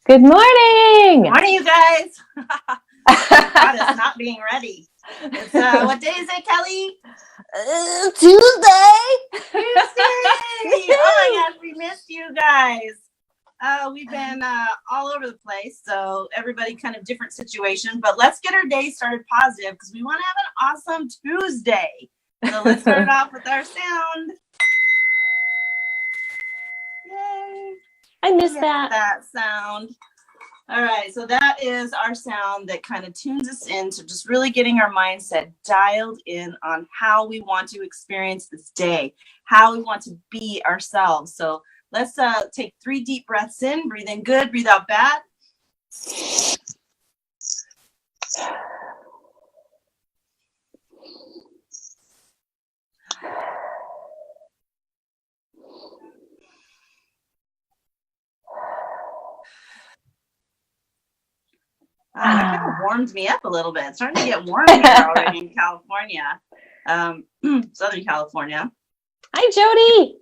Good morning. Morning, you guys. God, it's not being ready. It's what day is it, Kelly? Tuesday. Tuesday. Oh my gosh, we missed you guys. We've been all over the place, so everybody kind of different situation. But let's get our day started positive because we want to have an awesome Tuesday. So let's start off with our sound. Yay! I missed that sound. All right, so that is our sound that kind of tunes us into just really getting our mindset dialed in on how we want to experience this day, how we want to be ourselves. So let's take 3 deep breaths in, breathe in good, breathe out bad. That kind of warmed me up a little bit. It's starting to get warm here already in California, Southern California. Hi, Jody.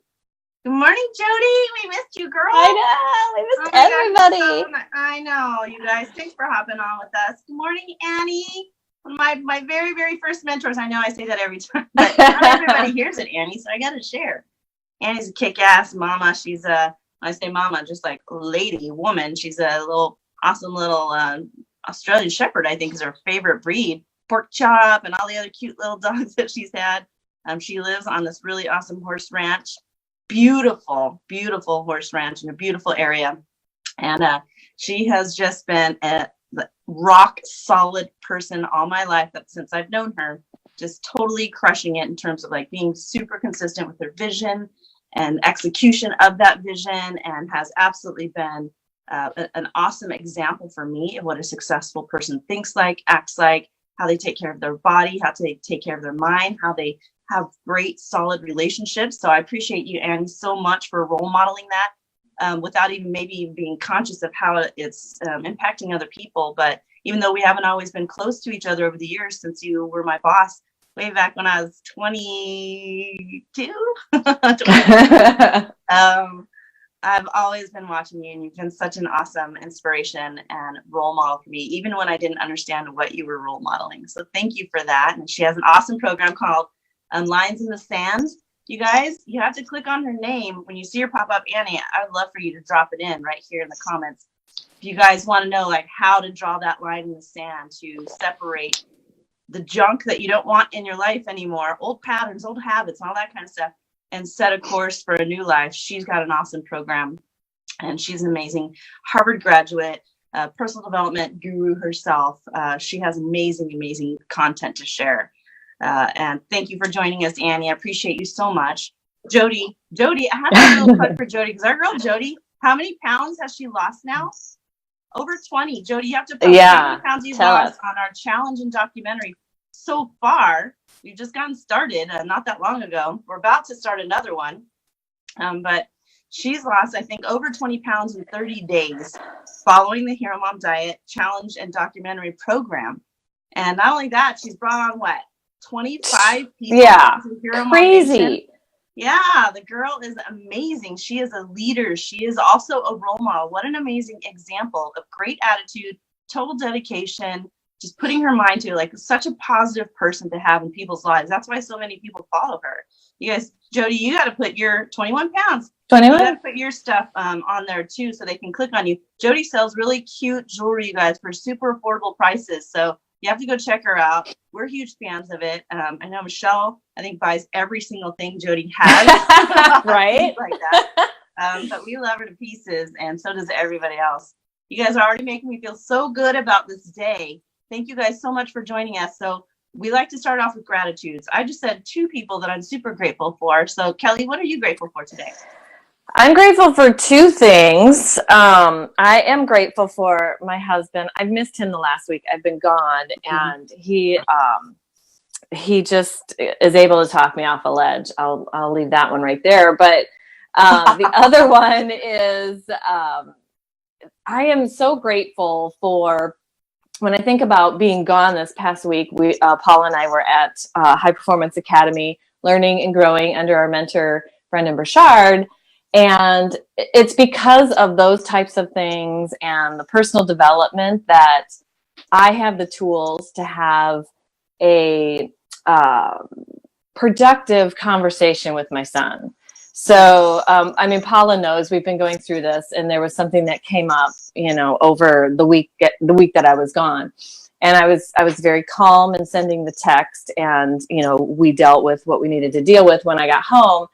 Good morning, Jody. We missed you, girl. I know. We missed everybody. God, I know, you guys. Thanks for hopping on with us. Good morning, Annie. My very, very first mentors. I know I say that every time, but not everybody hears it, Annie, so I got to share. Annie's a kick-ass mama. She's when I say mama, just like lady, woman. She's a little awesome little Australian Shepherd, I think, is her favorite breed. Pork chop and all the other cute little dogs that she's had. She lives on this really awesome horse ranch. Beautiful, beautiful horse ranch in a beautiful area. And she has just been a rock solid person all my life since I've known her, just totally crushing it in terms of like being super consistent with her vision and execution of that vision, and has absolutely been an awesome example for me of what a successful person thinks like, acts like, how they take care of their body, how they take care of their mind, how they have great, solid relationships. So I appreciate you, Annie, so much for role modeling that without even maybe being conscious of how it's impacting other people. But even though we haven't always been close to each other over the years, since you were my boss way back when I was 22, I've always been watching you, and you've been such an awesome inspiration and role model for me, even when I didn't understand what you were role modeling. So thank you for that. And she has an awesome program called Lines in the Sand. You guys, you have to click on her name. When you see her pop up, Annie, I would love for you to drop it in right here in the comments. If you guys want to know like how to draw that line in the sand to separate the junk that you don't want in your life anymore, old patterns, old habits, all that kind of stuff, and set a course for a new life. She's got an awesome program, and she's an amazing Harvard graduate, personal development guru herself. She has amazing, amazing content to share. And thank you for joining us, Annie. I appreciate you so much. Jody, I have to do a little plug for Jody, because our girl Jody, how many pounds has she lost now? Over 20. Jody, you have to post how many pounds you've lost on our challenge and documentary. So far, we've just gotten started not that long ago. We're about to start another one. But she's lost, I think, over 20 pounds in 30 days following the HEROMOM diet challenge and documentary program. And not only that, she's brought on what? 25 people. Yeah, crazy. Yeah, the girl is amazing. She is a leader. She is also a role model. What an amazing example of great attitude, total dedication, just putting her mind to like such a positive person to have in people's lives. That's why so many people follow her. You guys, Jody, you got to put your 21 pounds. 21. You got to put your stuff on there too, so they can click on you. Jody sells really cute jewelry, you guys, for super affordable prices. So you have to go check her out. We're huge fans of it. I know Michelle, I think, buys every single thing Jody has. Right? Like that. But we love her to pieces, and so does everybody else. You guys are already making me feel so good about this day. Thank you guys so much for joining us. So we like to start off with gratitudes. I just said 2 people that I'm super grateful for. So Kelly, what are you grateful for today? I'm grateful for 2 things. I am grateful for my husband. I've missed him the last week. I've been gone, and he just is able to talk me off a ledge. I'll leave that one right there. But the other one is I am so grateful for, when I think about being gone this past week, Paul and I were at High Performance Academy learning and growing under our mentor, Brendan Burchard. And it's because of those types of things and the personal development that I have the tools to have a productive conversation with my son. So, I mean, Paula knows we've been going through this, and there was something that came up, you know, over the week that I was gone. And I was very calm in sending the text, and, you know, we dealt with what we needed to deal with when I got home.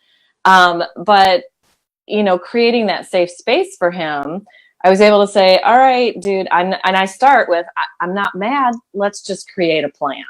But, you know, creating that safe space for him, I was able to say, all right, dude, and I start with, I'm not mad. Let's just create a plan.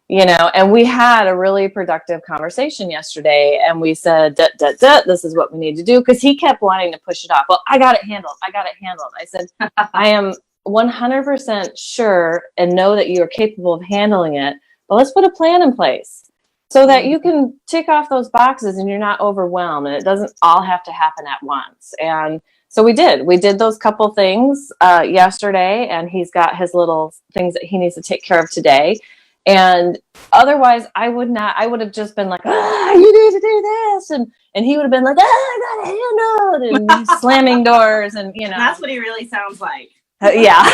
You know, and we had a really productive conversation yesterday, and we said, this is what we need to do. Cause he kept wanting to push it off. Well, I got it handled. I said, I am 100% sure and know that you are capable of handling it, but let's put a plan in place so that you can tick off those boxes and you're not overwhelmed, and it doesn't all have to happen at once. And so we did those couple things yesterday, and he's got his little things that he needs to take care of today. And otherwise I would have just been like, you need to do this. And he would have been like, I got it handled, and slamming doors, and, you know. That's what he really sounds like. Yeah,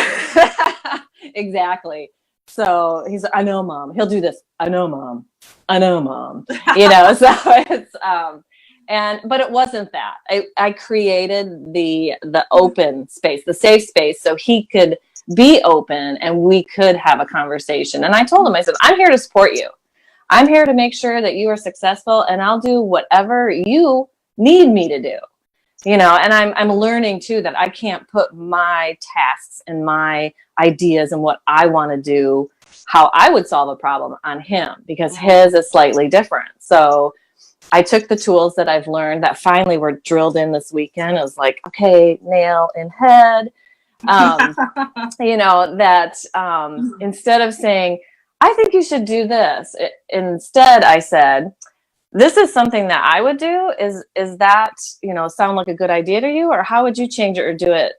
exactly. So he's, I know, Mom, he'll do this. I know, Mom, you know, so it's, but it wasn't that. I created the open space, the safe space, so he could be open and we could have a conversation. And I told him, I said, I'm here to support you. I'm here to make sure that you are successful, and I'll do whatever you need me to do. You know, and I'm learning too that I can't put my tasks and my ideas and what I want to do, how I would solve a problem, on him, because his is slightly different. So I took the tools that I've learned that finally were drilled in this weekend. I was like, okay, nail in head. You know, that instead of saying, I think you should do this, instead I said, this is something that I would do. Is that, you know, sound like a good idea to you? Or how would you change it or do it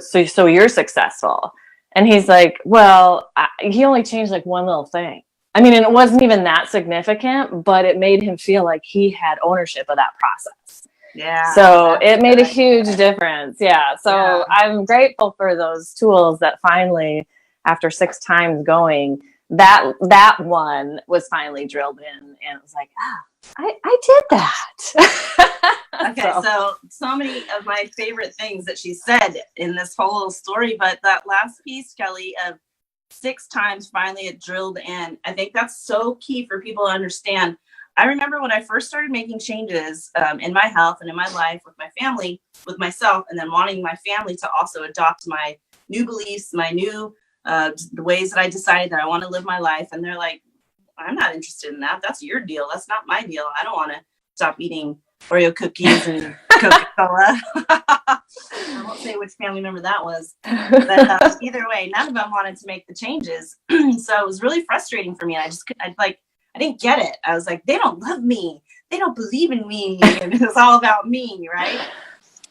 so you're successful? And he's like, well, he only changed like one little thing. I mean, and it wasn't even that significant, but it made him feel like he had ownership of that process. Yeah. So it made a huge difference. Yeah. So I'm grateful for those tools that finally, after 6 times going, that one was finally drilled in, and it was like, I did that. Okay. So many of my favorite things that she said in this whole little story, but that last piece, Kelly, of 6 times finally it drilled in. I think that's so key for people to understand. I remember when I first started making changes in my health and in my life, with my family, with myself, and then wanting my family to also adopt my new beliefs, my new, the ways that I decided that I want to live my life. And they're like, I'm not interested in that. That's your deal. That's not my deal. I don't want to stop eating Oreo cookies and Coca-Cola. I won't say which family member that was. But either way, none of them wanted to make the changes. So it was really frustrating for me. And I didn't get it. I was like, they don't love me. They don't believe in me. And it was all about me, right?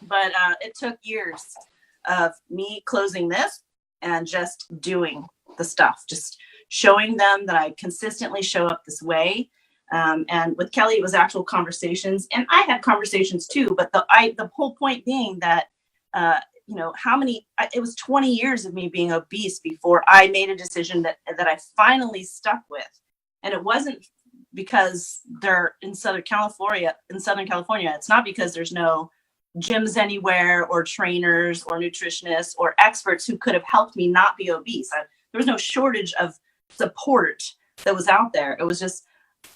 But it took years of me closing this and just doing the stuff, just showing them that I consistently show up this way. And with Kelly, it was actual conversations. And I had conversations too. But the whole point being that, you know, it was 20 years of me being obese before I made a decision that I finally stuck with. And it wasn't because they're in Southern California. It's not because there's no gyms anywhere or trainers or nutritionists or experts who could have helped me not be obese. There was no shortage of support that was out there. It was just,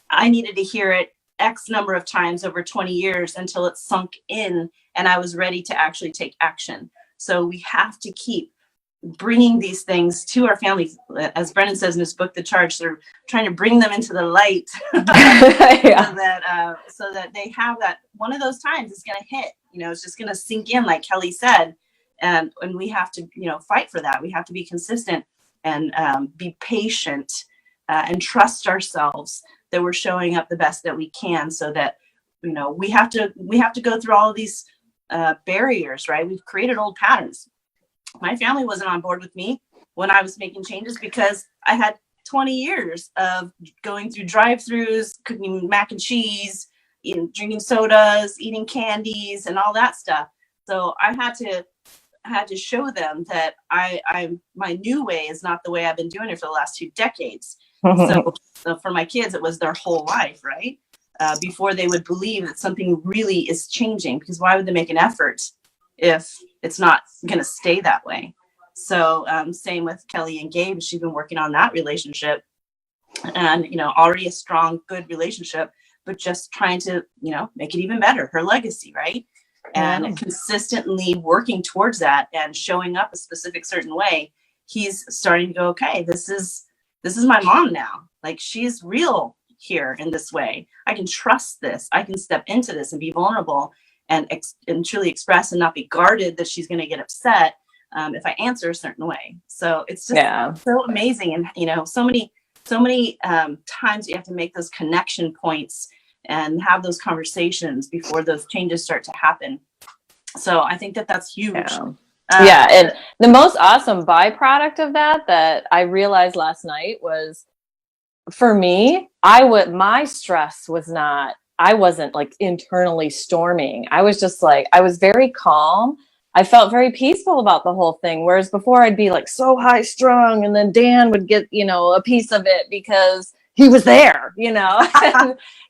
I needed to hear it X number of times over 20 years until it sunk in and I was ready to actually take action. So we have to keep bringing these things to our families. As Brennan says in his book, The Charge, they're trying to bring them into the light so that they have that. One of those times is going to hit, you know, it's just going to sink in, like Kelly said. And we have to, you know, fight for that. We have to be consistent and be patient and trust ourselves that we're showing up the best that we can, so that, you know, we have to go through all of these barriers, right? We've created old patterns. My family wasn't on board with me when I was making changes because I had 20 years of going through drive-thrus, cooking mac and cheese, drinking sodas, eating candies, and all that stuff. So I had to show them that my new way is not the way I've been doing it for the last 2 decades. So for my kids, it was their whole life, right? Before they would believe that something really is changing, because why would they make an effort if it's not going to stay that way? So same with Kelly and Gabe. She's been working on that relationship, and, already a strong, good relationship, but just trying to, make it even better, her legacy, right? And consistently working towards that and showing up a specific certain way. He's starting to go, okay, this is my mom now. Like, she's real here in this way. I can trust this. I can step into this and be vulnerable and truly express, and not be guarded that she's going to get upset if I answer a certain way. So it's just so amazing. And, so many times you have to make those connection points and have those conversations before those changes start to happen. So I think that's huge. And the most awesome byproduct of that I realized last night was, for me, my stress was not, I wasn't like internally storming. I was just like, I was very calm. I felt very peaceful about the whole thing. Whereas before I'd be like so high strung, and then Dan would get, a piece of it because he was there,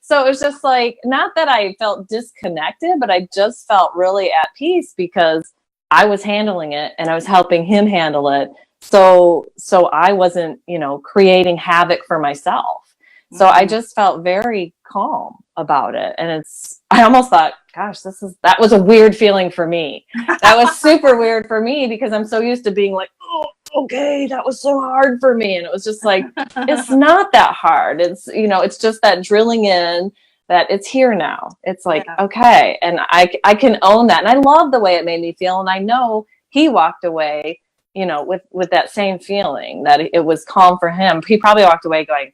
So it was just like, not that I felt disconnected, but I just felt really at peace because I was handling it and I was helping him handle it. So I wasn't, creating havoc for myself. So I just felt very calm about it. And I almost thought, gosh, that was a weird feeling for me. That was super weird for me because I'm so used to being like, oh, okay, that was so hard for me. And it was just like, it's not that hard. It's, it's just that drilling in that it's here now. It's like, okay. And I can own that. And I love the way it made me feel. And I know he walked away, with that same feeling, that it was calm for him. He probably walked away going,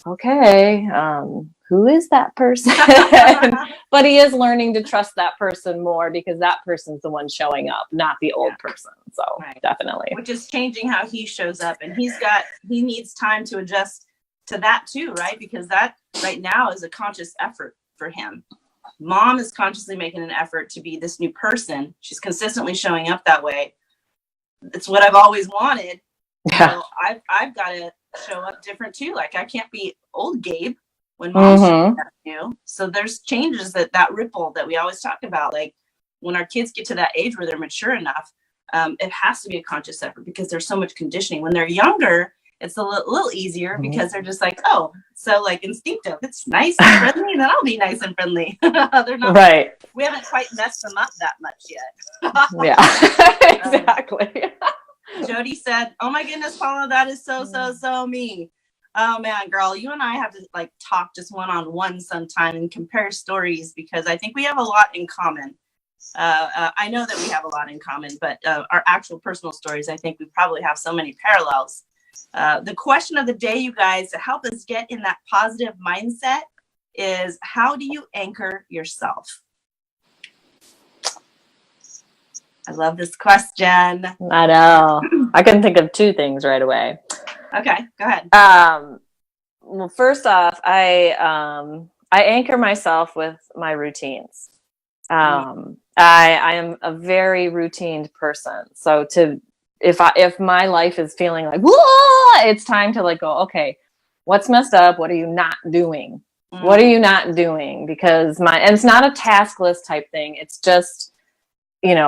okay, who is that person? But he is learning to trust that person more, because that person's the one showing up, not the old person. So definitely. Which is changing how he shows up. And he needs time to adjust to that too, right? Because that right now is a conscious effort for him. Mom is consciously making an effort to be this new person. She's consistently showing up that way. It's what I've always wanted. So I've got to show up different too. Like, I can't be old Gabe when mom's showing up new. So there's changes that ripple that we always talk about. Like, when our kids get to that age where they're mature enough, it has to be a conscious effort, because there's so much conditioning. When they're younger, it's a little easier because they're just like, oh, so like instinctive. It's nice and friendly, and then I'll be nice and friendly. They're not right. We haven't quite messed them up that much yet. Exactly. Jody said, "Oh my goodness, Paula, that is so me." Oh man, girl, you and I have to like talk just one-on-one sometime and compare stories, because I think we have a lot in common. I know that we have a lot in common, but our actual personal stories, I think we probably have so many parallels. The question of the day, you guys, to help us get in that positive mindset is, how do you anchor yourself? I love this question. I know. I can think of 2 things right away. Okay, go ahead. Well, first off, I anchor myself with my routines. I am a very routine person. So if my life is feeling like, whoa, it's time to like go, okay, what's messed up? What are you not doing? What are you not doing? Because and it's not a task list type thing. It's just,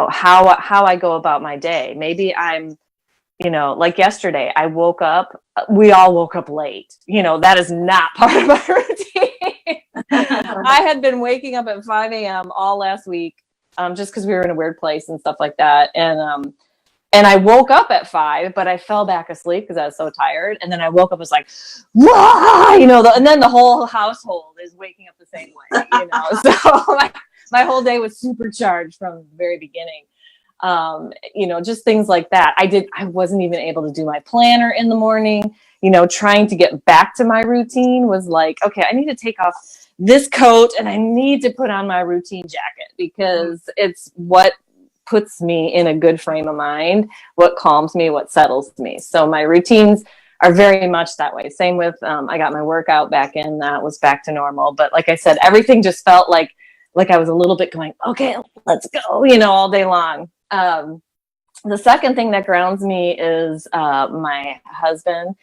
how I go about my day. Maybe I'm, like yesterday, we all woke up late. That is not part of my routine. I had been waking up at 5 a.m. all last week, just because we were in a weird place and stuff like that. And I woke up at 5, but I fell back asleep because I was so tired. And then I woke up, was like, wah, and then the whole household is waking up the same way, So my whole day was supercharged from the very beginning. Just things like that. I wasn't even able to do my planner in the morning. Trying to get back to my routine was like, okay, I need to take off this coat and I need to put on my routine jacket, because it's what puts me in a good frame of mind, what calms me, what settles me. So my routines are very much that way. Same with, I got my workout back in, that was back to normal. But like I said, everything just felt like I was a little bit going, okay, let's go, all day long. The second thing that grounds me is my husband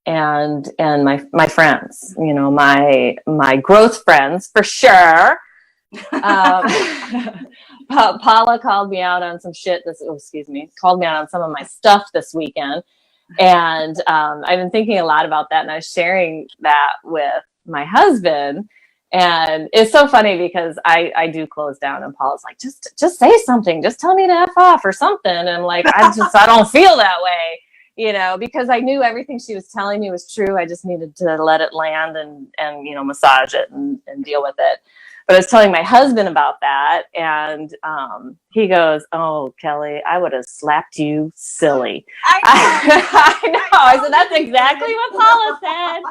and my friends, my growth friends for sure. Paula called me out on some shit called me out on some of my stuff this weekend. And I've been thinking a lot about that, and I was sharing that with my husband. And it's so funny because I do close down, and Paula's like, just say something, just tell me to F off or something. And I'm like, I don't feel that way, because I knew everything she was telling me was true. I just needed to let it land and massage it and deal with it. But I was telling my husband about that, and he goes, "Oh, Kelly, I would have slapped you silly." I know. I said, "That's exactly what Paula said."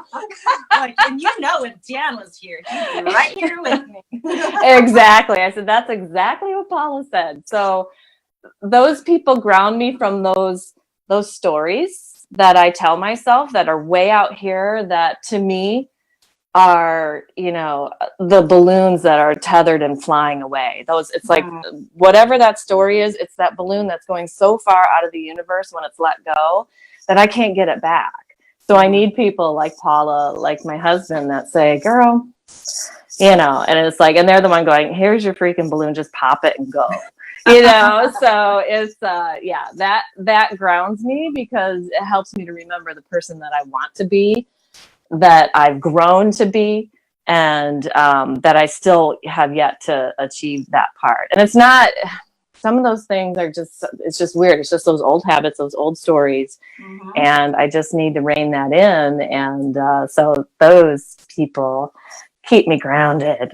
And if Dan was here, he'd be right here with me. Exactly. I said, "That's exactly what Paula said." So those people ground me from those stories that I tell myself that are way out here, that to me are the balloons that are tethered and flying away. It's like whatever that story is, it's that balloon that's going so far out of the universe when it's let go that I can't get it back. So I need people like Paula, like my husband, that say, "Girl," and it's like, and they're the one going, "Here's your freaking balloon, just pop it and go." So it's that grounds me, because it helps me to remember the person that I want to be, that I've grown to be, and that I still have yet to achieve that part. And it's not, some of those things are it's just weird. It's just those old habits, those old stories. Mm-hmm. And I just need to rein that in. And so those people keep me grounded.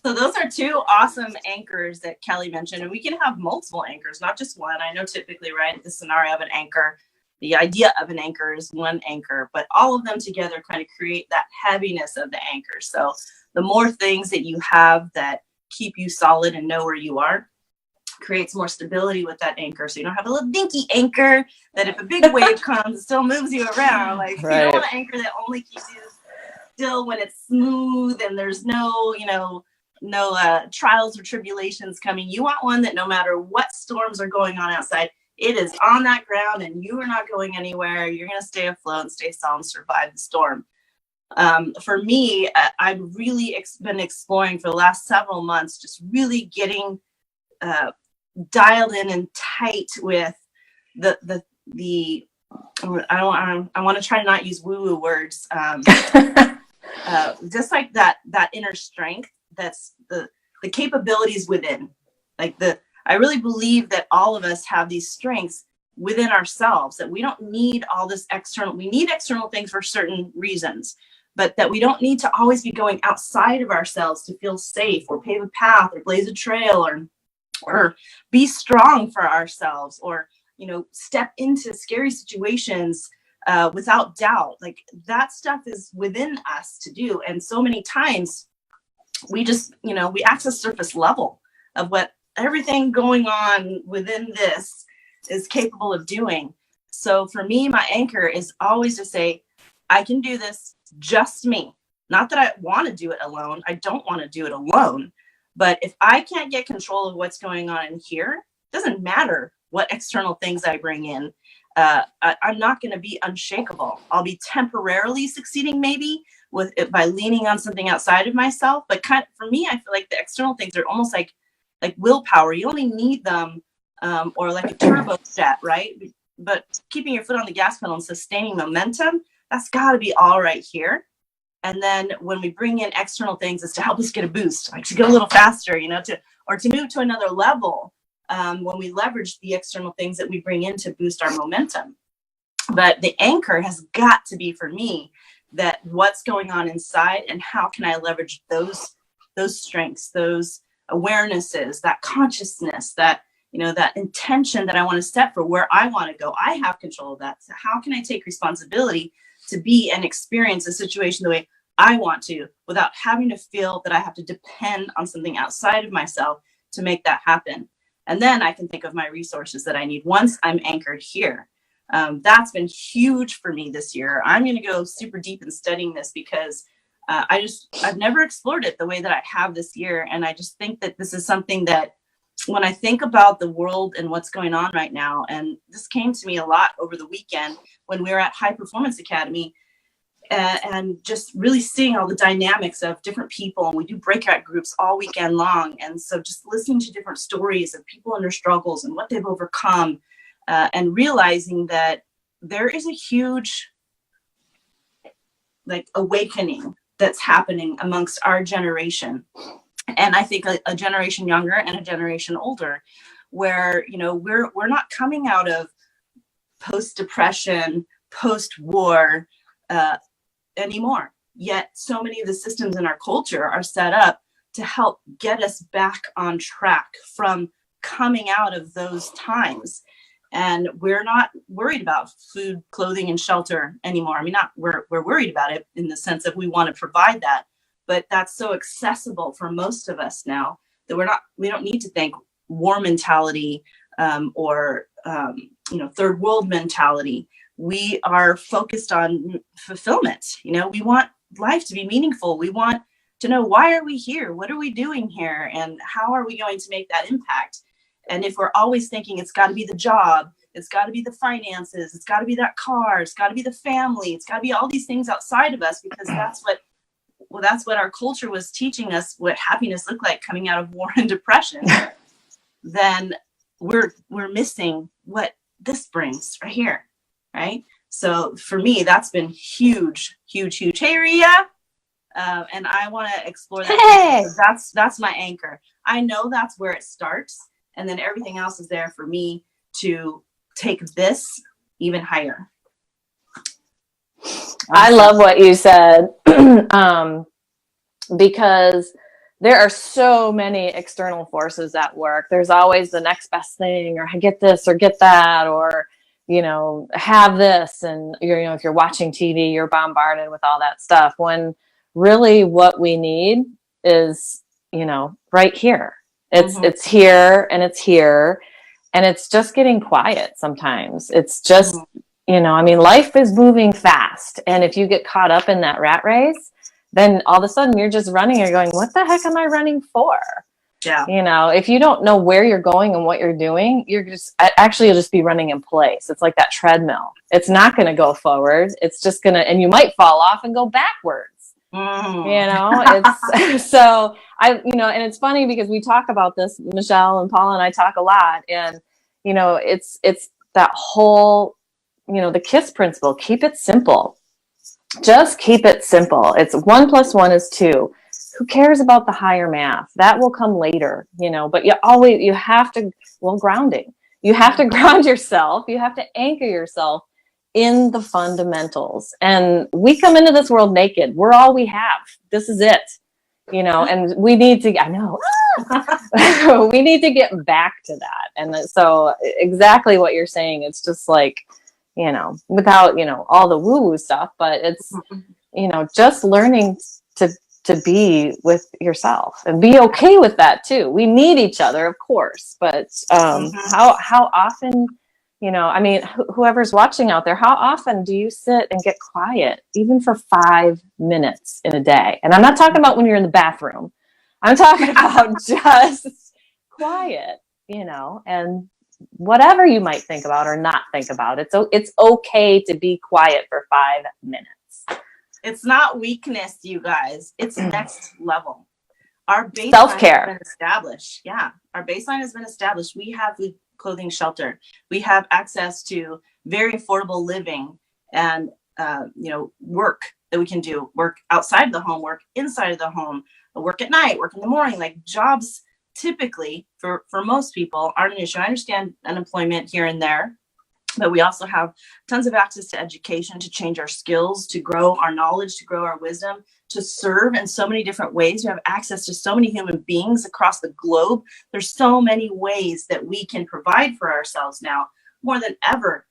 So those are two awesome anchors that Kelly mentioned. And we can have multiple anchors, not just one. I know typically, right, the scenario of an anchor, the idea of an anchor is one anchor, but all of them together kind of create that heaviness of the anchor. So the more things that you have that keep you solid and know where you are, creates more stability with that anchor. So you don't have a little dinky anchor that if a big wave comes, it still moves you around. Like right. You don't want an anchor that only keeps you still when it's smooth and there's no trials or tribulations coming. You want one that no matter what storms are going on outside, it is on that ground and you are not going anywhere. You're going to stay afloat and stay solid and survive the storm. For me, I've really been exploring for the last several months, just really getting dialed in and tight with the I want to try to not use woo-woo words. Just like that inner strength, that's the capabilities within. I really believe that all of us have these strengths within ourselves, that we don't need all this external. We need external things for certain reasons, but that we don't need to always be going outside of ourselves to feel safe or pave a path or blaze a trail or be strong for ourselves, or step into scary situations without doubt. Like that stuff is within us to do. And so many times we just, we access surface level of what everything going on within this is capable of doing. So for me, my anchor is always to say, I can do this, just me. Not that I want to do it alone. I don't want to do it alone. But if I can't get control of what's going on in here, it doesn't matter what external things I bring in. I'm not going to be unshakable. I'll be temporarily succeeding maybe by leaning on something outside of myself. But for me, I feel like the external things are almost like willpower. You only need them or like a turbo set, right? But keeping your foot on the gas pedal and sustaining momentum, that's got to be all right here. And then when we bring in external things, it's to help us get a boost, like to go a little faster, to move to another level when we leverage the external things that we bring in to boost our momentum. But the anchor has got to be, for me, that what's going on inside and how can I leverage those strengths, those awarenesses, that consciousness, that that intention that I want to set for where I want to go. I have control of that. So how can I take responsibility to be and experience a situation the way I want to, without having to feel that I have to depend on something outside of myself to make that happen? And then I can think of my resources that I need once I'm anchored here. That's been huge for me this year. I'm going to go super deep in studying this because I've never explored it the way that I have this year. And I just think that this is something that when I think about the world and what's going on right now, and this came to me a lot over the weekend when we were at High Performance Academy, and just really seeing all the dynamics of different people. And we do breakout groups all weekend long. And so just listening to different stories of people and their struggles and what they've overcome, and realizing that there is a huge like awakening that's happening amongst our generation. And I think a generation younger and a generation older, where, you know, we're not coming out of post-depression, post-war anymore. Yet so many of the systems in our culture are set up to help get us back on track from coming out of those times. And we're not worried about food, clothing, and shelter anymore. I mean, we're worried about it in the sense that we want to provide that, but that's so accessible for most of us now that we don't need to think war mentality, or third world mentality. We are focused on fulfillment. You know, we want life to be meaningful. We want to know, why are we here? What are we doing here? And how are we going to make that impact? And if we're always thinking it's got to be the job, it's got to be the finances, it's got to be that car, it's got to be the family, it's got to be all these things outside of us, because that's what our culture was teaching us what happiness looked like coming out of war and depression, then we're missing what this brings right here, right? So for me, that's been huge, huge, huge. Hey, Ria. And I want to explore that. Hey. That's my anchor. I know that's where it starts. And then everything else is there for me to take this even higher. I love what you said, because there are so many external forces at work. There's always the next best thing, or get this or get that, or, you know, have this. And if you're watching TV, you're bombarded with all that stuff, when really what we need is, right here. It's here, and it's here, and it's just getting quiet sometimes. It's just, life is moving fast. And if you get caught up in that rat race, then all of a sudden you're just running. You're going, what the heck am I running for? Yeah. If you don't know where you're going and what you'll just be running in place. It's like that treadmill. It's not going to go forward. It's just and you might fall off and go backwards. It's so and it's funny because we talk about this, Michelle and Paula and I talk a lot, and it's that whole the KISS principle. Keep it simple. Just keep it simple. It's 1 + 1 is 2. Who cares about the higher math? That will come later, but you have to, grounding. You have to ground yourself. You have to anchor yourself in the fundamentals. And we come into this world naked. We're all we have. This is it, and we need to, we need to get back to that. And so exactly what you're saying, it's just like, without, all the woo-woo stuff, but it's, just learning to be with yourself and be okay with that too. We need each other, of course, but how often, whoever's watching out there, how often do you sit and get quiet, even for 5 minutes in a day? And I'm not talking about when you're in the bathroom. I'm talking about just quiet, and whatever you might think about or not think about. It's okay to be quiet for 5 minutes. It's not weakness, you guys. It's next level. Our baseline Self-care has been established. Yeah, our baseline has been established. We have food, clothing, shelter. We have access to very affordable living and work that we can do. Work outside of the home, work inside of the home, work at night, work in the morning. Like, jobs typically for most people aren't an issue. I understand unemployment here and there, but we also have tons of access to education, to change our skills, to grow our knowledge, to grow our wisdom, to serve in so many different ways. We have access to so many human beings across the globe. There's so many ways that we can provide for ourselves now, more than ever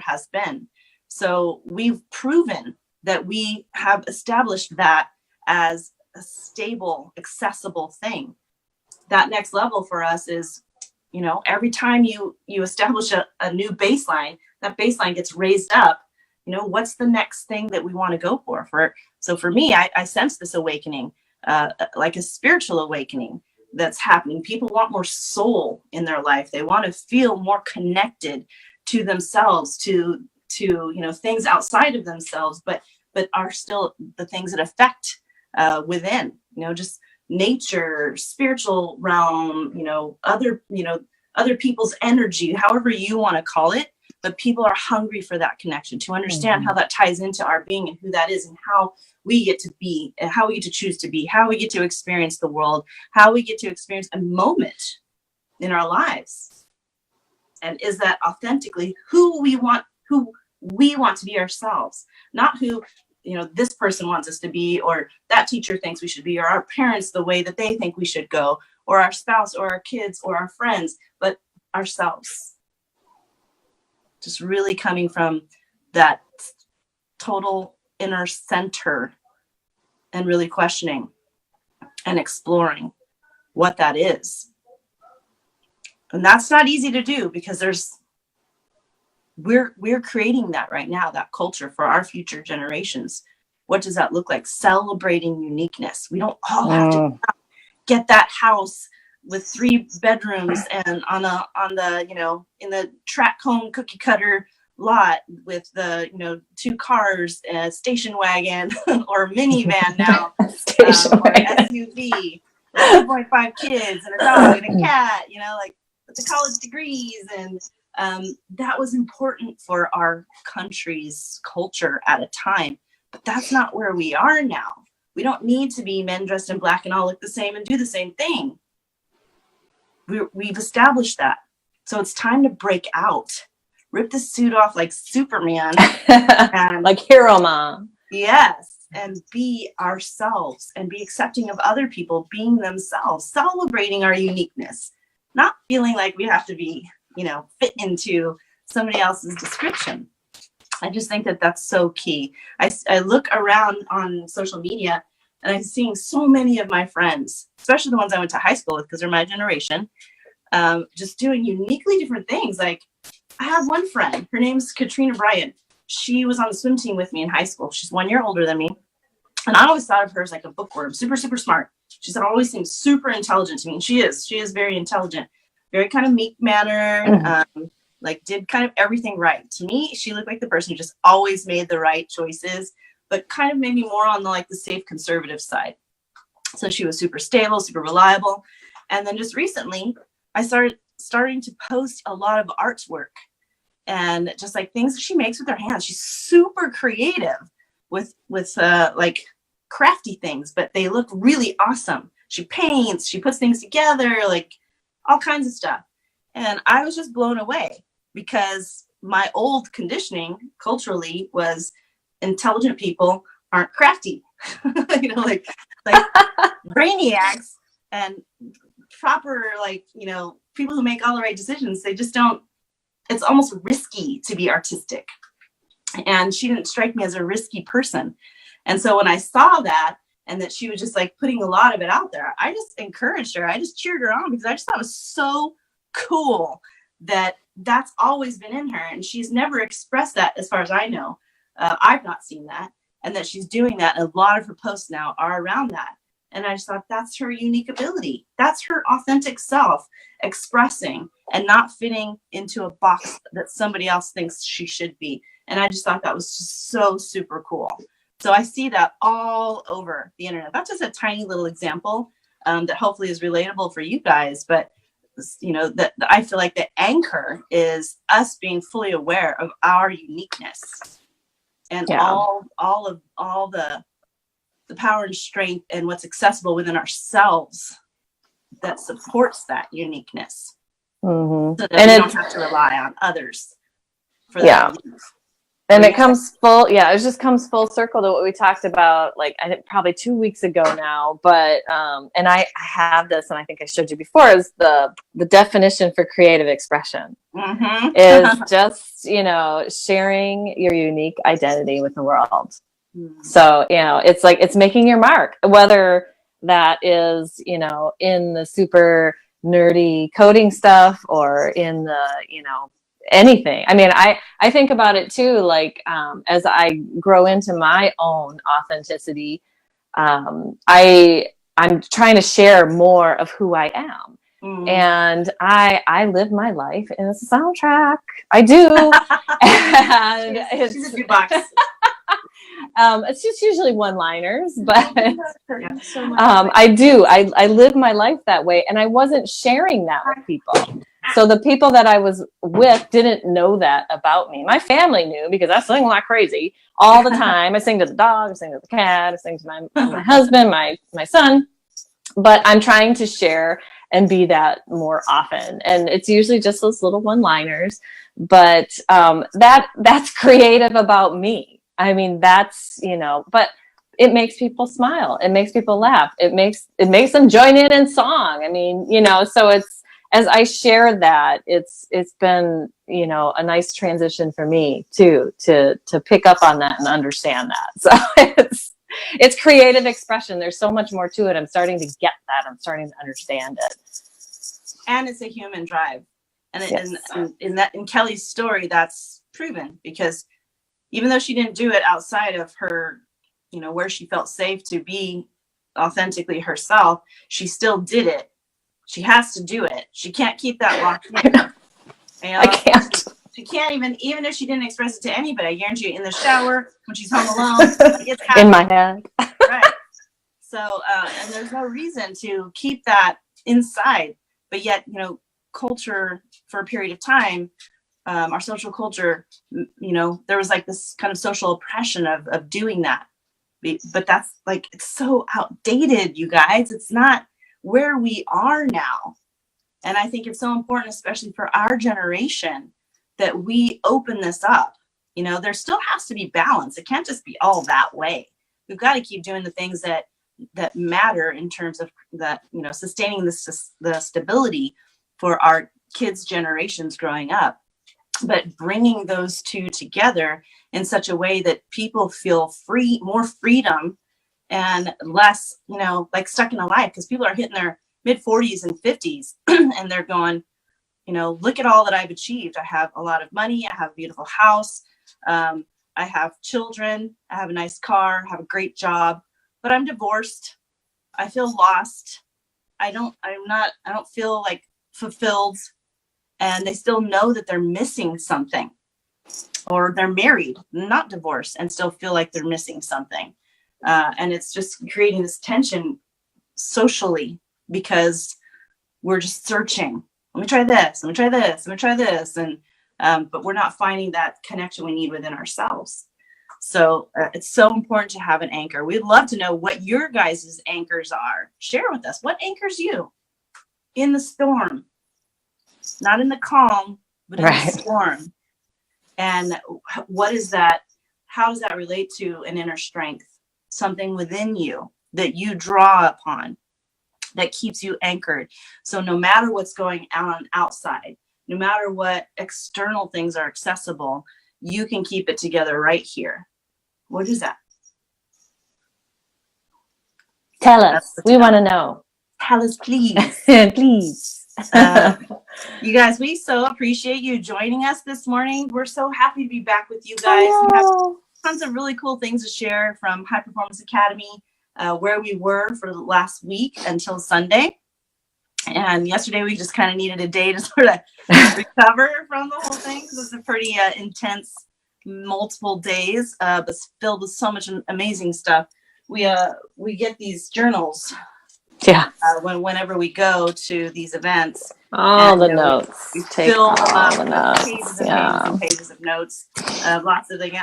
has been. So we've proven that we have established that as a stable, accessible thing. That next level for us is, every time you establish a new baseline, that baseline gets raised up, what's the next thing that we want to go for? So for me, I sense this awakening, like a spiritual awakening that's happening. People want more soul in their life. They want to feel more connected to themselves, to things outside of themselves, but are still the things that affect within, just nature, spiritual realm, other people's energy, however you want to call it. But people are hungry for that connection, to understand how that ties into our being and who that is, and how we get to be, and how we get to choose to be, how we get to experience the world, how we get to experience a moment in our lives. And is that authentically who we want to be ourselves, not who, this person wants us to be, or that teacher thinks we should be, or our parents, the way that they think we should go, or our spouse, or our kids, or our friends, but ourselves. Just really coming from that total inner center and really questioning and exploring what that is. And that's not easy to do, because we're creating that right now, that culture for our future generations. What does that look like? Celebrating uniqueness. We don't all have to get that house with 3 bedrooms and on the in the track home cookie cutter lot with the 2 cars, a station wagon or minivan now, or SUV, 2.5 kids and a dog and a cat, like with the college degrees. And that was important for our country's culture at a time, but that's not where we are now. We don't need to be men dressed in black and all look the same and do the same thing. We've established that. So it's time to break out, rip the suit off like Superman, and like HEROMOM. Yes, and be ourselves, and be accepting of other people being themselves, celebrating our uniqueness, not feeling like we have to be, fit into somebody else's description. I just think that that's so key. I look around on social media, and I'm seeing so many of my friends, especially the ones I went to high school with, because they're my generation, just doing uniquely different things. Like, I have one friend, her name's Katrina Bryant. She was on the swim team with me in high school. She's 1 year older than me. And I always thought of her as like a bookworm, super, super smart. She said, always seems super intelligent to me. And she is very intelligent, very kind of meek mannered, like did kind of everything right. To me, she looked like the person who just always made the right choices, but kind of maybe more on the safe conservative side. So she was super stable, super reliable. And then just recently, I starting to post a lot of artwork and just like things she makes with her hands. She's super creative with like crafty things, but they look really awesome. She paints, she puts things together, like all kinds of stuff. And I was just blown away, because my old conditioning culturally was intelligent people aren't crafty, like brainiacs and proper, people who make all the right decisions. They just don't, it's almost risky to be artistic. And she didn't strike me as a risky person. And so when I saw that, and that she was just like putting a lot of it out there, I just encouraged her. I just cheered her on, because I just thought it was so cool that that's always been in her. And she's never expressed that, as far as I know. I've not seen that. And that she's doing that. A lot of her posts now are around that. And I just thought, that's her unique ability. That's her authentic self expressing and not fitting into a box that somebody else thinks she should be. And I just thought that was just so super cool. So I see that all over the internet. That's just a tiny little example that hopefully is relatable for you guys. But, that I feel like the anchor is us being fully aware of our uniqueness, and all the power and strength and what's accessible within ourselves that supports that uniqueness. So that we don't have to rely on others for that. And it comes it just comes full circle to what we talked about, like, I think probably 2 weeks ago now, but, and I have this, and I think I showed you before, is the definition for creative expression is just, sharing your unique identity with the world. So, it's like, it's making your mark, whether that is, in the super nerdy coding stuff, or in the, anything. I mean, I think about it too, like, as I grow into my own authenticity, I'm trying to share more of who I am. And I live my life in a soundtrack. I do. And she's a jukebox. It's just usually one-liners, but I do. I live my life that way, and I wasn't sharing that with people. So the people that I was with didn't know that about me. My family knew, because I sing like crazy all the time. I sing to the dog, I sing to the cat, I sing to my husband, my son. But I'm trying to share and be that more often. And it's usually just those little one-liners. But that's creative about me. I mean, that's, but it makes people smile. It makes people laugh. It makes them join in song. I mean, so it's, as I share that, it's been, a nice transition for me too, to pick up on that and understand that. So it's creative expression. There's so much more to it. I'm starting to get that. I'm starting to understand it. And it's a human drive. And Yes. in Kelly's story, that's proven, because even though she didn't do it outside of her, where she felt safe to be authentically herself, she still did it. She has to do it. She can't keep that locked in. I can't. She can't even if she didn't express it to anybody. I guarantee you, in the shower, when she's home alone, it's happening. In my head. Right. So, and there's no reason to keep that inside. But yet, culture, for a period of time, our social culture, there was like this kind of social oppression of doing that. But that's like, it's so outdated, you guys. It's not where we are now. And I think it's so important, especially for our generation, that we open this up. There still has to be balance. It can't just be all that way. We've got to keep doing the things that matter in terms of that, sustaining the stability for our kids' generations growing up, but bringing those two together in such a way that people feel free, more freedom, and less, like stuck in a life, because people are hitting their mid 40s and 50s and they're going, look at all that I've achieved. I have a lot of money. I have a beautiful house. I have children. I have a nice car. I have a great job, but I'm divorced. I feel lost. I don't feel like fulfilled. And they still know that they're missing something, or they're married, not divorced, and still feel like they're missing something. And it's just creating this tension socially, because we're just searching. Let me try this. Let me try this. Let me try this. And but we're not finding that connection we need within ourselves. So it's so important to have an anchor. We'd love to know what your guys' anchors are. Share with us. What anchors you in the storm? Not in the calm, but in the storm. And what is that? How does that relate to an inner strength? Something within you that you draw upon, that keeps you anchored. So no matter what's going on outside, no matter what external things are accessible, you can keep it together right here. What is that? Tell us. We want to know. Tell us, please. Please. You guys, we so appreciate you joining us this morning. We're so happy to be back with you guys. We have tons of really cool things to share from High Performance Academy, where we were for the last week until Sunday. And yesterday we just kind of needed a day to sort of recover from the whole thing, because it's a pretty intense multiple days, but filled with so much amazing stuff. We get these journals. Yeah. Whenever we go to these events, all the notes, we fill them up with notes. Pages and pages and pages of notes, lots of things.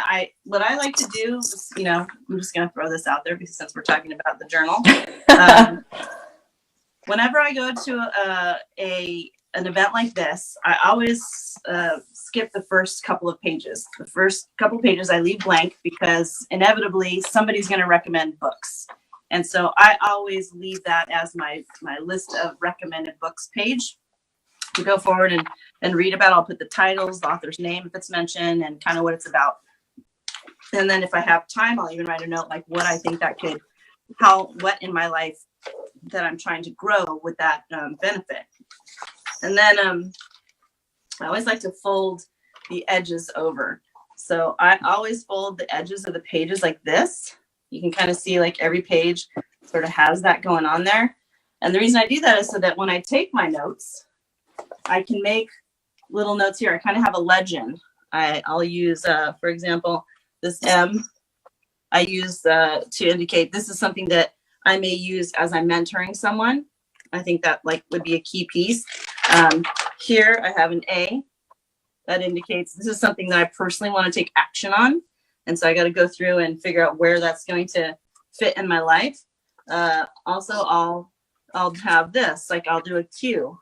What I like to do is, I'm just going to throw this out there, because since we're talking about the journal, whenever I go to an event like this, I always skip the first couple of pages. The first couple of pages I leave blank, because inevitably somebody's going to recommend books. And so I always leave that as my list of recommended books page to go forward and read about. I'll put the titles, the author's name if it's mentioned, and kind of what it's about. And then if I have time, I'll even write a note like what I think that could, what in my life that I'm trying to grow with that benefit. And then I always like to fold the edges over. So I always fold the edges of the pages like this. You can kind of see like every page sort of has that going on there. And the reason I do that is so that when I take my notes, I can make little notes here. I kind of have a legend. I'll use, for example, this M. I use to indicate this is something that I may use as I'm mentoring someone. I think that like would be a key piece. Here I have an A that indicates this is something that I personally want to take action on. And so I got to go through and figure out where that's going to fit in my life. Also, I'll have this, like I'll do a Q,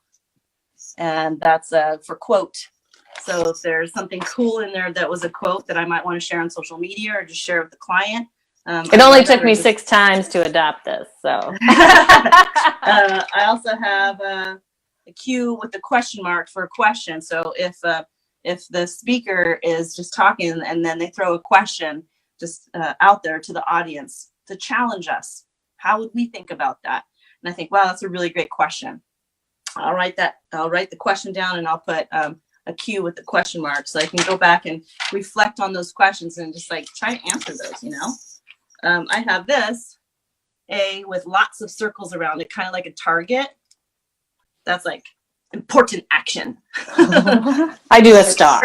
and that's for quote. So if there's something cool in there that was a quote that I might want to share on social media or just share with the client. It only took me 6 times to adopt this. So I also have a Q with the question mark for a question. So if the speaker is just talking and then they throw a question just out there to the audience to challenge us, how would we think about that? And I think, wow, that's a really great question. I'll write the question down and I'll put a Q with the question mark so I can go back and reflect on those questions and just like try to answer those, you know. I have this A with lots of circles around it, kind of like a target. That's like important action. I do a star.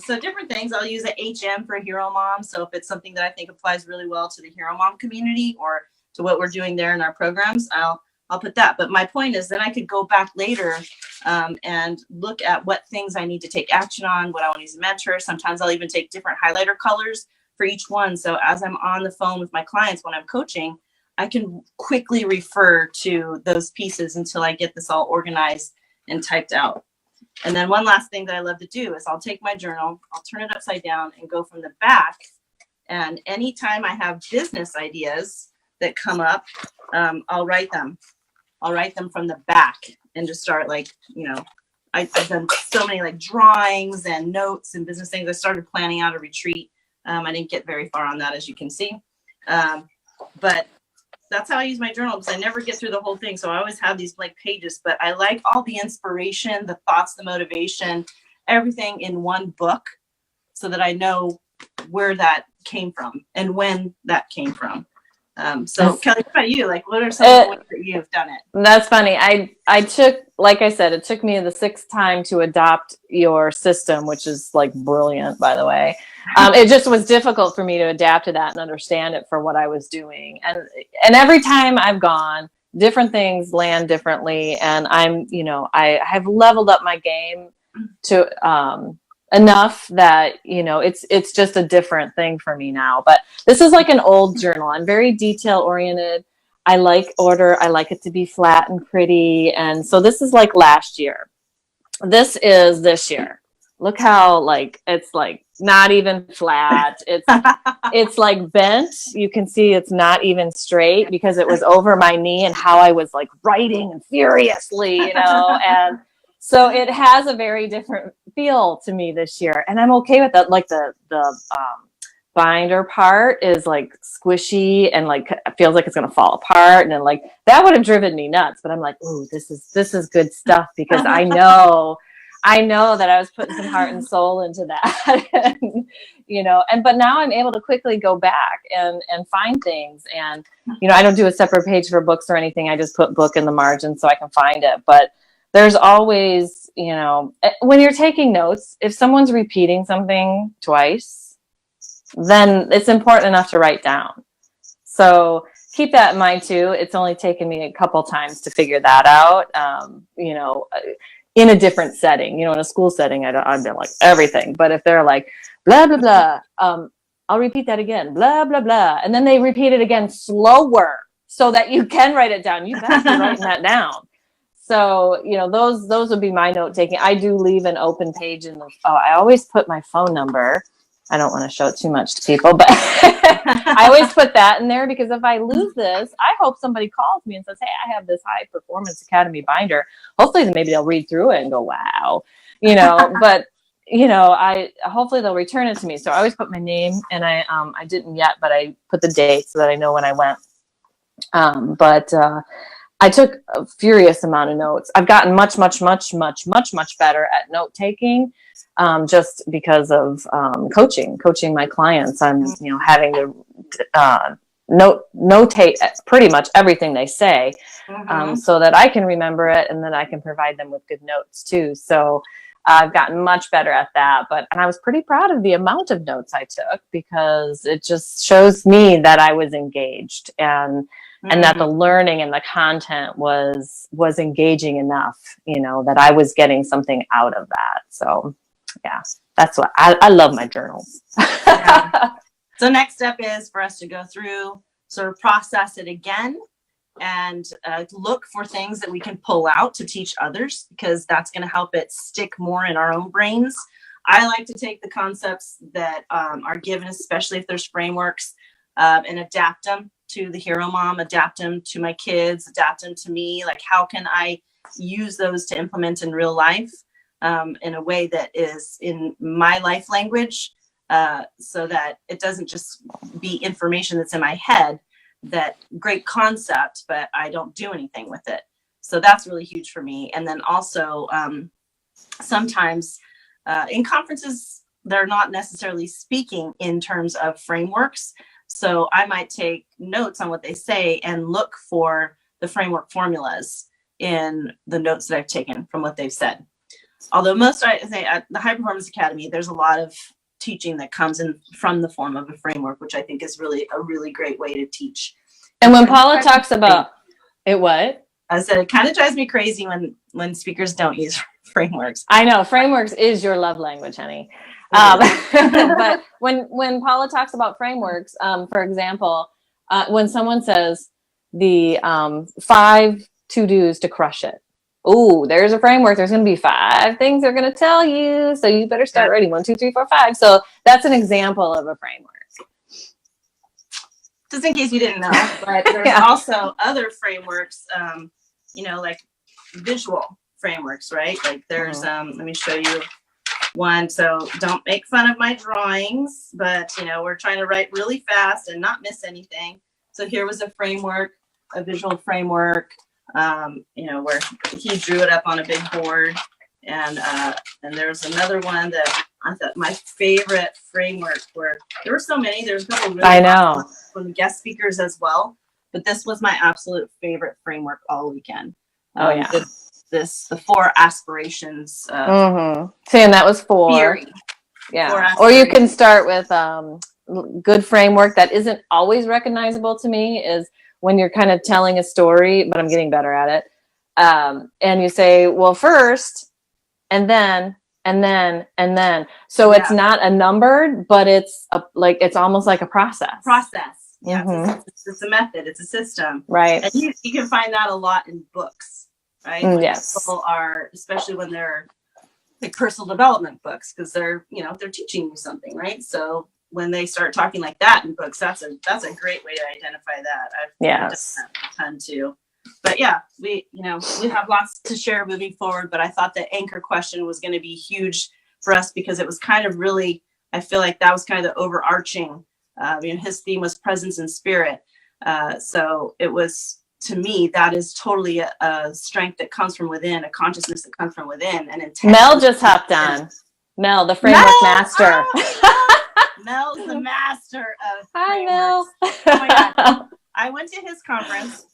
So different things. I'll use a HM for HEROMOM. So if it's something that I think applies really well to the HEROMOM community or to what we're doing there in our programs, I'll put that. But my point is then I could go back later and look at what things I need to take action on, what I want to use a mentor. Sometimes I'll even take different highlighter colors for each one. So as I'm on the phone with my clients when I'm coaching, I can quickly refer to those pieces until I get this all organized and typed out. And then one last thing that I love to do is I'll take my journal, I'll turn it upside down and go from the back. And anytime I have business ideas that come up, I'll write them. I'll write them from the back and just start like, you know, I've done so many like drawings and notes and business things. I started planning out a retreat. I didn't get very far on that, as you can see. But that's how I use my journal because I never get through the whole thing. So I always have these blank pages, but I like all the inspiration, the thoughts, the motivation, everything in one book so that I know where that came from and when that came from. So Kelly, what about you? Like, what are some of the ways that you've done it? That's funny. I took, like I said, it took me the 6th time to adopt your system, which is like brilliant, by the way. It just was difficult for me to adapt to that and understand it for what I was doing. And every time I've gone, different things land differently. And I'm, you know, I have leveled up my game to, enough that, you know, it's just a different thing for me now. But this is like an old journal. I'm very detail oriented. I like order. I like it to be flat and pretty. And so this is like last year. This is this year. Look how like it's like not even flat. It's like bent. You can see it's not even straight because it was over my knee and how I was like writing furiously, you know. And so it has a very different feel to me this year, and I'm okay with that. Like the binder part is like squishy and like feels like it's gonna fall apart, and then like that would have driven me nuts. But I'm like, ooh, this is good stuff because I know that I was putting some heart and soul into that, and, you know. But now I'm able to quickly go back and find things, and you know, I don't do a separate page for books or anything. I just put book in the margin so I can find it, but. There's always, you know, when you're taking notes, if someone's repeating something twice, then it's important enough to write down. So keep that in mind too. It's only taken me a couple times to figure that out. You know, in a different setting, you know, in a school setting, I'd be like everything. But if they're like, blah, blah, blah, I'll repeat that again, blah, blah, blah. And then they repeat it again slower so that you can write it down. You better be writing that down. So, you know, those would be my note taking. I do leave an open page in the, I always put my phone number. I don't want to show it too much to people, but I always put that in there because if I lose this, I hope somebody calls me and says, hey, I have this High Performance Academy binder. Hopefully maybe they'll read through it and go, wow, you know, but you know, hopefully they'll return it to me. So I always put my name, and I didn't yet, but I put the date so that I know when I went. I took a furious amount of notes. I've gotten much better at note taking, just because of coaching my clients. I'm, having to notate pretty much everything they say, so that I can remember it, and then I can provide them with good notes too. So I've gotten much better at that, and I was pretty proud of the amount of notes I took, because it just shows me that I was engaged, and that the learning and the content was engaging enough, that I was getting something out of that. So yeah, that's what I love my journals. Yeah. So next step is for us to go through, sort of process it again, and look for things that we can pull out to teach others, because that's going to help it stick more in our own brains. I like to take the concepts that are given, especially if there's frameworks, and adapt them to the Hero Mom, adapt them to my kids, adapt them to me. Like, how can I use those to implement in real life, in a way that is in my life language, so that it doesn't just be information that's in my head, that great concept, but I don't do anything with it. So that's really huge for me. And then also, sometimes in conferences, they're not necessarily speaking in terms of frameworks. So I might take notes on what they say and look for the framework formulas in the notes that I've taken from what they've said. Although most, I say, at the High Performance Academy, there's a lot of teaching that comes in from the form of a framework, which I think is really a really great way to teach. And when Paula talks about it, what? I said, it kind of drives me crazy when speakers don't use frameworks. I know frameworks is your love language, honey. But when Paula talks about frameworks, for example, when someone says the 5 to-dos to crush it, oh, there's a framework. There's going to be 5 things they're going to tell you, so you better start writing 1, 2, 3, 4, 5. So that's an example of a framework. Just in case you didn't know, but there's also other frameworks, like visual frameworks, right? Like there's, let me show you one. So don't make fun of my drawings, but we're trying to write really fast and not miss anything. So here was a framework, a visual framework, where he drew it up on a big board. And there's another one that I thought my favorite framework, where there were so many. There's a couple really awesome from guest speakers as well, but this was my absolute favorite framework all weekend. The 4 aspirations. Saying that was 4. Theory. Yeah. Or you can start with good framework that isn't always recognizable to me is when you're kind of telling a story, but I'm getting better at it. And you say, well, first, and then. So it's not a numbered, but it's it's almost like a process. Yeah, it's a method. It's a system. Right. And you can find that a lot in books, right? Yes. People are, especially when they're like personal development books, because they're teaching you something, right? So when they start talking like that in books, that's a great way to identify that. I've done that a ton too. But yeah, we have lots to share moving forward, but I thought the anchor question was going to be huge for us, because it was kind of really, I feel like that was kind of the overarching, his theme was presence and spirit. So it was, to me, that is totally a strength that comes from within, a consciousness that comes from within. And Mel just hopped on. Mel, the framework master. Mel's the master of Hi, Mel. Oh my God. I went to his conference.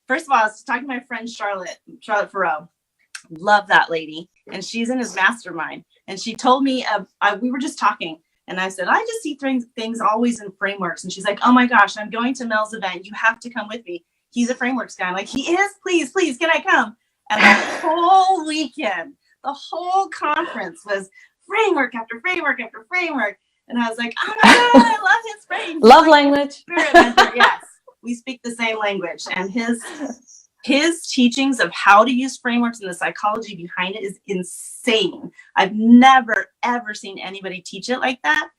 First of all, I was talking to my friend Charlotte Farrow. Love that lady. And she's in his mastermind. And she told me, we were just talking. And I said, I just see things always in frameworks. And she's like, oh my gosh, I'm going to Mel's event. You have to come with me. He's a frameworks guy. I'm like, he is? Please, can I come? And the whole weekend, the whole conference was framework after framework after framework. And I was like, oh my God, I love his framework. Love language. Spirit mentor, yes. We speak the same language, and his teachings of how to use frameworks and the psychology behind it is insane. I've never, ever seen anybody teach it like that.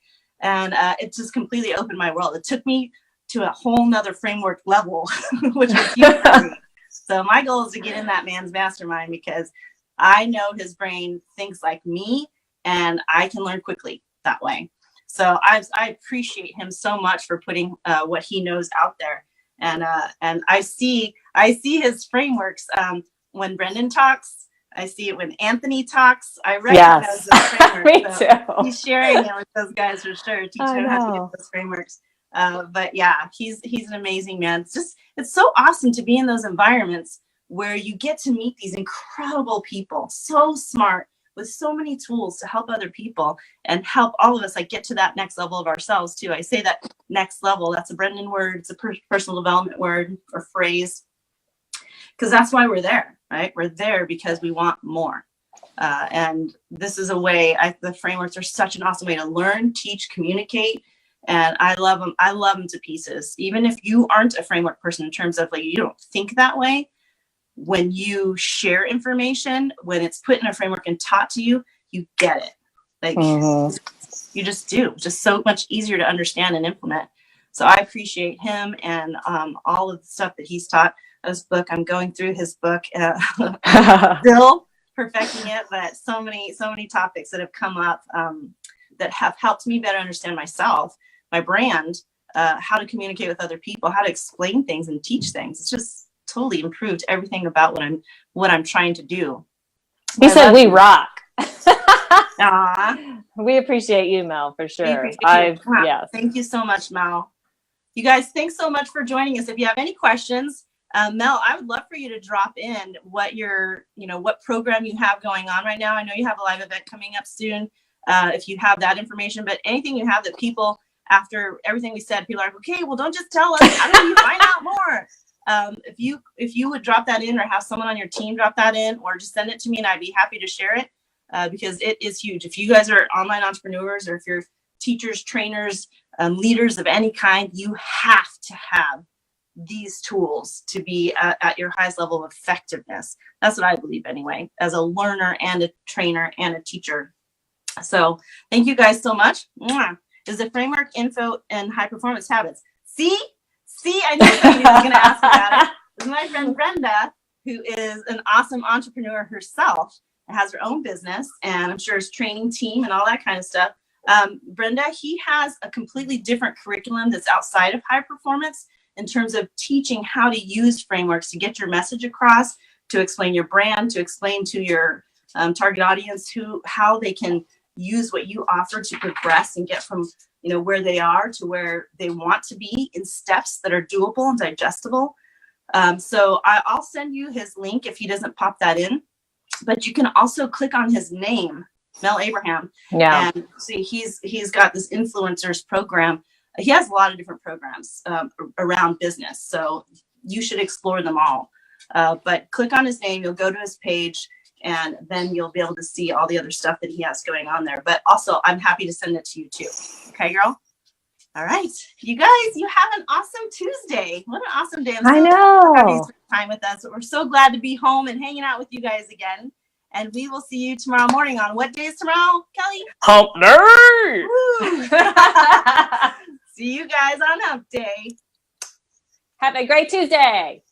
And it just completely opened my world. It took me to a whole nother framework level, which was huge for me. So my goal is to get in that man's mastermind, because I know his brain thinks like me, and I can learn quickly that way. So I appreciate him so much for putting what he knows out there. And I see his frameworks when Brendan talks. I see it when Anthony talks. I recognize those frameworks. Me too. He's sharing it with those guys for sure, teaching them how to use those frameworks. But yeah, he's an amazing man. It's so awesome to be in those environments where you get to meet these incredible people, so smart, with so many tools to help other people and help all of us like get to that next level of ourselves too. I say that next level, that's a Brendan word, it's a personal development word or phrase, because that's why we're there, right? We're there because we want more. And this is a way, the frameworks are such an awesome way to learn, teach, communicate. And I love them. I love them to pieces. Even if you aren't a framework person in terms of like, you don't think that way, when you share information, when it's put in a framework and taught to you, you get it. Like you just do. Just so much easier to understand and implement. So I appreciate him and all of the stuff that he's taught. His book, I'm going through his book, still perfecting it, but so many topics that have come up that have helped me better understand myself, my brand, how to communicate with other people, how to explain things and teach things. It's just totally improved everything about what I'm trying to do. He said we rock. Aww. We appreciate you, Mel, for sure. Yes. Thank you so much, Mel. You guys, thanks so much for joining us. If you have any questions, Mel, I would love for you to drop in what what program you have going on right now. I know you have a live event coming up soon. If you have that information, but anything you have that people, after everything we said, people are like, okay, well, don't just tell us. How do you find out more? If you would drop that in or have someone on your team drop that in or just send it to me and I'd be happy to share it because it is huge. If you guys are online entrepreneurs or if you're teachers, trainers, leaders of any kind, you have to have these tools to be at your highest level of effectiveness. That's what I believe anyway, as a learner and a trainer and a teacher. So thank you guys so much. Is the framework, info, and high performance habits. See, I knew somebody was going to ask me about it. This is my friend Brenda, who is an awesome entrepreneur herself and has her own business, and I'm sure his training team and all that kind of stuff. Brenda, he has a completely different curriculum that's outside of high performance in terms of teaching how to use frameworks to get your message across, to explain your brand, to explain to your target audience how they can use what you offer to progress and get from where they are to where they want to be in steps that are doable and digestible. So I'll send you his link if he doesn't pop that in, but you can also click on his name, Mel Abraham. Yeah. And see, he's got this influencers program. He has a lot of different programs around business, so you should explore them all. But click on his name, you'll go to his page, and then you'll be able to see all the other stuff that he has going on there. But also, I'm happy to send it to you too. Okay, girl? All right. You guys, you have an awesome Tuesday. What an awesome day. I know. Happy to spend time with us. We're so glad to be home and hanging out with you guys again. And we will see you tomorrow morning on what day is tomorrow, Kelly? Hump Day! See you guys on Hump Day. Have a great Tuesday.